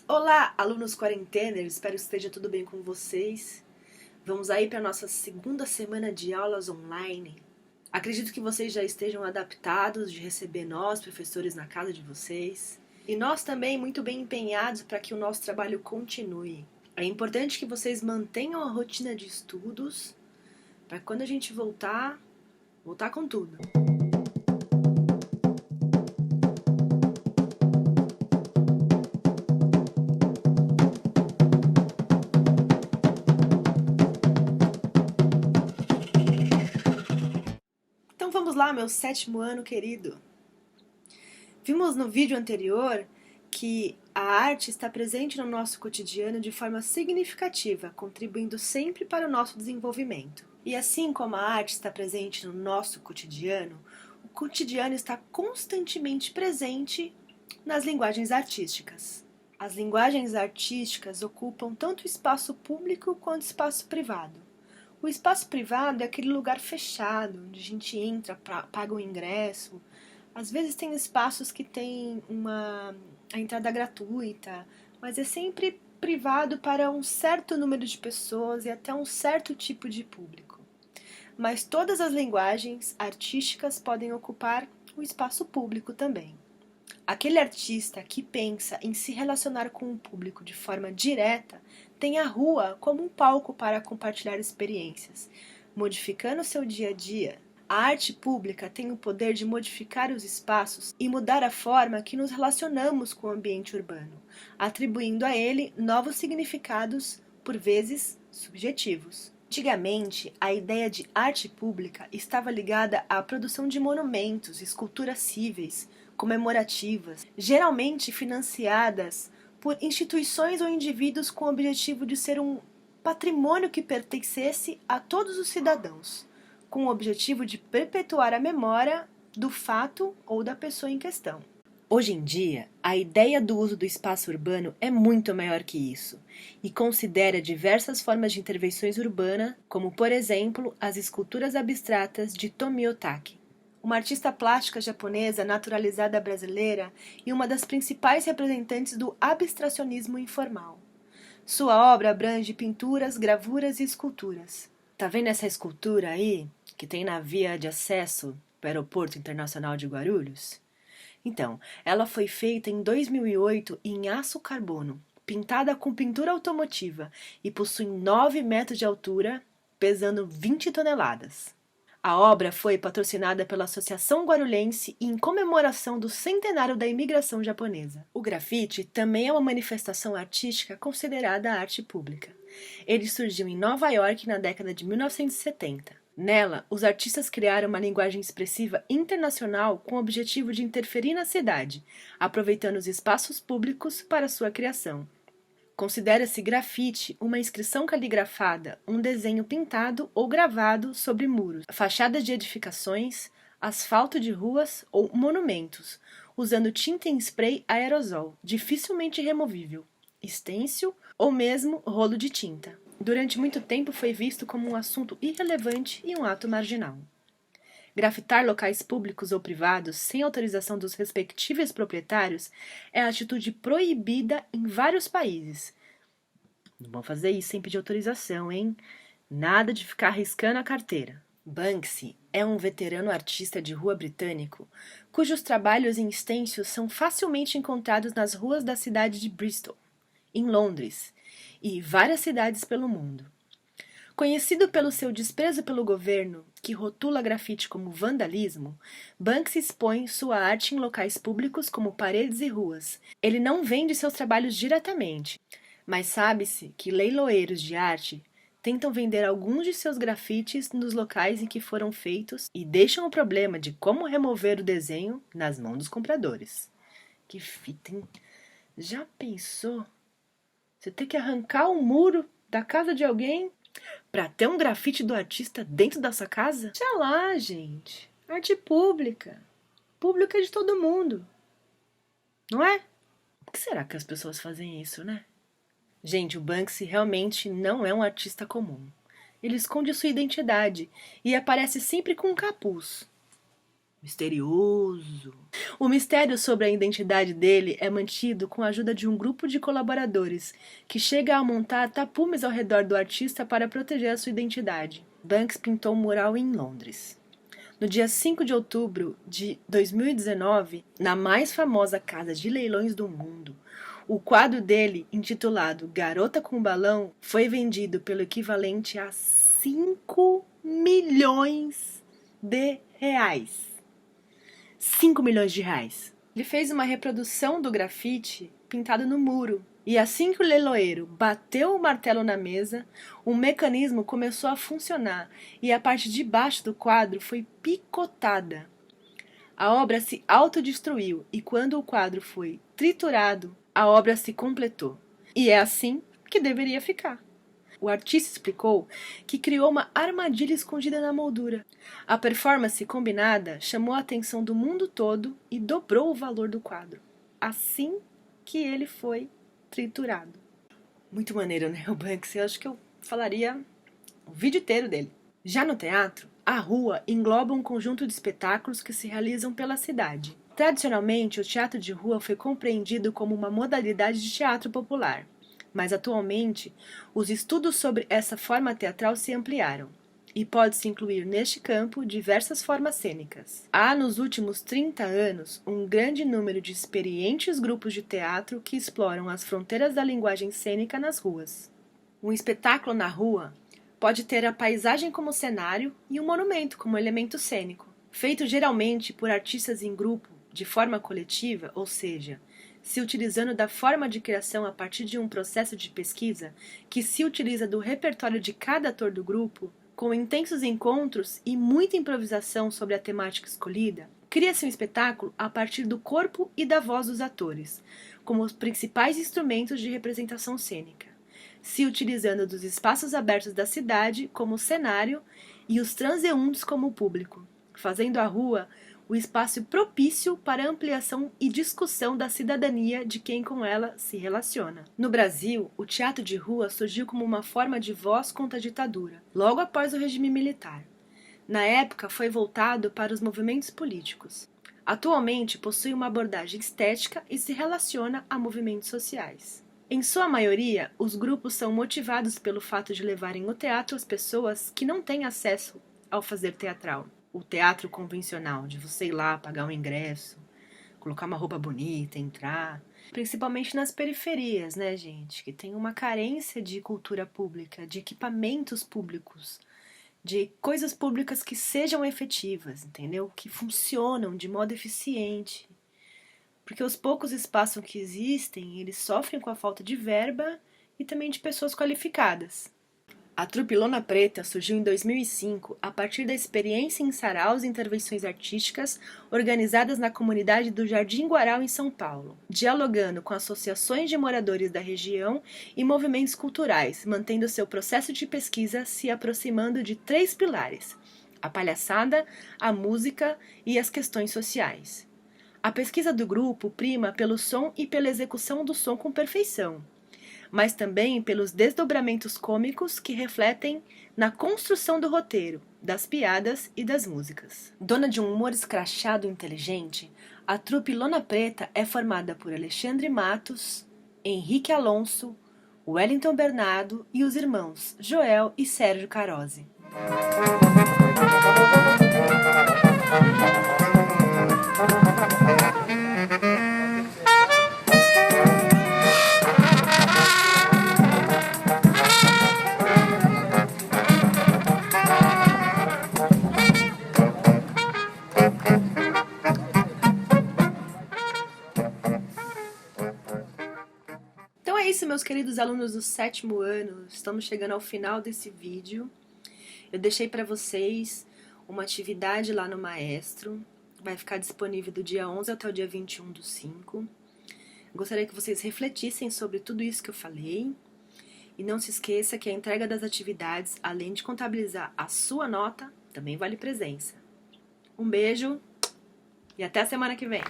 Olá, alunos quarenteners, espero que esteja tudo bem com vocês. Vamos aí para a nossa segunda semana de aulas online. Acredito que vocês já estejam adaptados de receber nós, professores, na casa de vocês. E nós também muito bem empenhados para que o nosso trabalho continue. É importante que vocês mantenham a rotina de estudos para quando a gente voltar com tudo. Então vamos lá, meu sétimo ano querido. Vimos no vídeo anterior que a arte está presente no nosso cotidiano de forma significativa, contribuindo sempre para o nosso desenvolvimento. E assim como a arte está presente no nosso cotidiano, o cotidiano está constantemente presente nas linguagens artísticas. As linguagens artísticas ocupam tanto o espaço público quanto o espaço privado. O espaço privado é aquele lugar fechado, onde a gente entra, paga um ingresso. Às vezes tem espaços que tem a entrada gratuita, mas é sempre privado para um certo número de pessoas e até um certo tipo de público. Mas todas as linguagens artísticas podem ocupar o espaço público também. Aquele artista que pensa em se relacionar com o público de forma direta tem a rua como um palco para compartilhar experiências, modificando seu dia a dia. A arte pública tem o poder de modificar os espaços e mudar a forma que nos relacionamos com o ambiente urbano, atribuindo a ele novos significados, por vezes subjetivos. Antigamente, a ideia de arte pública estava ligada à produção de monumentos, esculturas cíveis, comemorativas, geralmente financiadas por instituições ou indivíduos com o objetivo de ser um patrimônio que pertencesse a todos os cidadãos, com o objetivo de perpetuar a memória do fato ou da pessoa em questão. Hoje em dia, a ideia do uso do espaço urbano é muito maior que isso e considera diversas formas de intervenções urbanas, como, por exemplo, as esculturas abstratas de Tomie Otake, uma artista plástica japonesa naturalizada brasileira e uma das principais representantes do abstracionismo informal. Sua obra abrange pinturas, gravuras e esculturas. Tá vendo essa escultura aí, que tem na via de acesso para o Aeroporto Internacional de Guarulhos? Então, ela foi feita em 2008 em aço carbono, pintada com pintura automotiva e possui 9 metros de altura, pesando 20 toneladas. A obra foi patrocinada pela Associação Guarulhense em comemoração do centenário da imigração japonesa. O grafite também é uma manifestação artística considerada arte pública. Ele surgiu em Nova York na década de 1970. Nela, os artistas criaram uma linguagem expressiva internacional com o objetivo de interferir na cidade, aproveitando os espaços públicos para sua criação. Considera-se grafite uma inscrição caligrafada, um desenho pintado ou gravado sobre muros, fachadas de edificações, asfalto de ruas ou monumentos, usando tinta em spray aerosol, dificilmente removível, estêncil ou mesmo rolo de tinta. Durante muito tempo foi visto como um assunto irrelevante e um ato marginal. Grafitar locais públicos ou privados sem autorização dos respectivos proprietários é atitude proibida em vários países. Não vão fazer isso sem pedir autorização, hein? Nada de ficar riscando a carteira. Banksy é um veterano artista de rua britânico, cujos trabalhos em stencils são facilmente encontrados nas ruas da cidade de Bristol, em Londres, e várias cidades pelo mundo. Conhecido pelo seu desprezo pelo governo, que rotula grafite como vandalismo, Banksy expõe sua arte em locais públicos como paredes e ruas. Ele não vende seus trabalhos diretamente, mas sabe-se que leiloeiros de arte tentam vender alguns de seus grafites nos locais em que foram feitos e deixam o problema de como remover o desenho nas mãos dos compradores. Que fita, hein? Já pensou? Você ter que arrancar o muro da casa de alguém para ter um grafite do artista dentro da sua casa? Deixa lá, gente. Arte pública. Pública é de todo mundo. Não é? Por que será que as pessoas fazem isso, né? Gente, o Banksy realmente não é um artista comum. Ele esconde sua identidade e aparece sempre com um capuz. misterioso. O mistério sobre a identidade dele é mantido com a ajuda de um grupo de colaboradores que chega a montar tapumes ao redor do artista para proteger a sua identidade. Banks pintou um mural em Londres. No dia 5 de outubro de 2019, na mais famosa casa de leilões do mundo, o quadro dele, intitulado Garota com Balão, foi vendido pelo equivalente a 5 milhões de reais. 5 milhões de reais. Ele fez uma reprodução do grafite pintado no muro. E assim que o leiloeiro bateu o martelo na mesa, um mecanismo começou a funcionar e a parte de baixo do quadro foi picotada. A obra se autodestruiu e quando o quadro foi triturado, a obra se completou. E é assim que deveria ficar. O artista explicou que criou uma armadilha escondida na moldura. A performance combinada chamou a atenção do mundo todo e dobrou o valor do quadro. Assim que ele foi triturado. Muito maneiro, né? O Banks, eu acho que eu falaria o vídeo inteiro dele. Já no teatro, a rua engloba um conjunto de espetáculos que se realizam pela cidade. Tradicionalmente, o teatro de rua foi compreendido como uma modalidade de teatro popular. Mas atualmente, os estudos sobre essa forma teatral se ampliaram, e pode-se incluir neste campo diversas formas cênicas. Há nos últimos 30 anos um grande número de experientes grupos de teatro que exploram as fronteiras da linguagem cênica nas ruas. Um espetáculo na rua pode ter a paisagem como cenário e um monumento como elemento cênico, feito geralmente por artistas em grupo, de forma coletiva, ou seja, se utilizando da forma de criação a partir de um processo de pesquisa que se utiliza do repertório de cada ator do grupo, com intensos encontros e muita improvisação sobre a temática escolhida, cria-se um espetáculo a partir do corpo e da voz dos atores, como os principais instrumentos de representação cênica, se utilizando dos espaços abertos da cidade como cenário e os transeuntes como público, fazendo a rua o espaço propício para ampliação e discussão da cidadania de quem com ela se relaciona. No Brasil, o teatro de rua surgiu como uma forma de voz contra a ditadura, logo após o regime militar. Na época, foi voltado para os movimentos políticos. Atualmente, possui uma abordagem estética e se relaciona a movimentos sociais. Em sua maioria, os grupos são motivados pelo fato de levarem o teatro às pessoas que não têm acesso ao fazer teatral. O teatro convencional, de você ir lá, pagar um ingresso, colocar uma roupa bonita, entrar. Principalmente nas periferias, né, gente? Que tem uma carência de cultura pública, de equipamentos públicos, de coisas públicas que sejam efetivas, entendeu? Que funcionam de modo eficiente. Porque os poucos espaços que existem, eles sofrem com a falta de verba e também de pessoas qualificadas. A Trupe Lona Preta surgiu em 2005 a partir da experiência em saraus e intervenções artísticas organizadas na comunidade do Jardim Guaral em São Paulo, dialogando com associações de moradores da região e movimentos culturais, mantendo seu processo de pesquisa se aproximando de 3 pilares: a palhaçada, a música e as questões sociais. A pesquisa do grupo prima pelo som e pela execução do som com perfeição, mas também pelos desdobramentos cômicos que refletem na construção do roteiro, das piadas e das músicas. Dona de um humor escrachado e inteligente, a trupe Lona Preta é formada por Alexandre Matos, Henrique Alonso, Wellington Bernardo e os irmãos Joel e Sérgio Carozzi. Então é isso, meus queridos alunos do 7º ano, estamos chegando ao final desse vídeo. Eu deixei para vocês uma atividade lá no Maestro, vai ficar disponível do dia 11 até o dia 21/5. Gostaria que vocês refletissem sobre tudo isso que eu falei. E não se esqueça que a entrega das atividades, além de contabilizar a sua nota, também vale presença. Um beijo e até a semana que vem!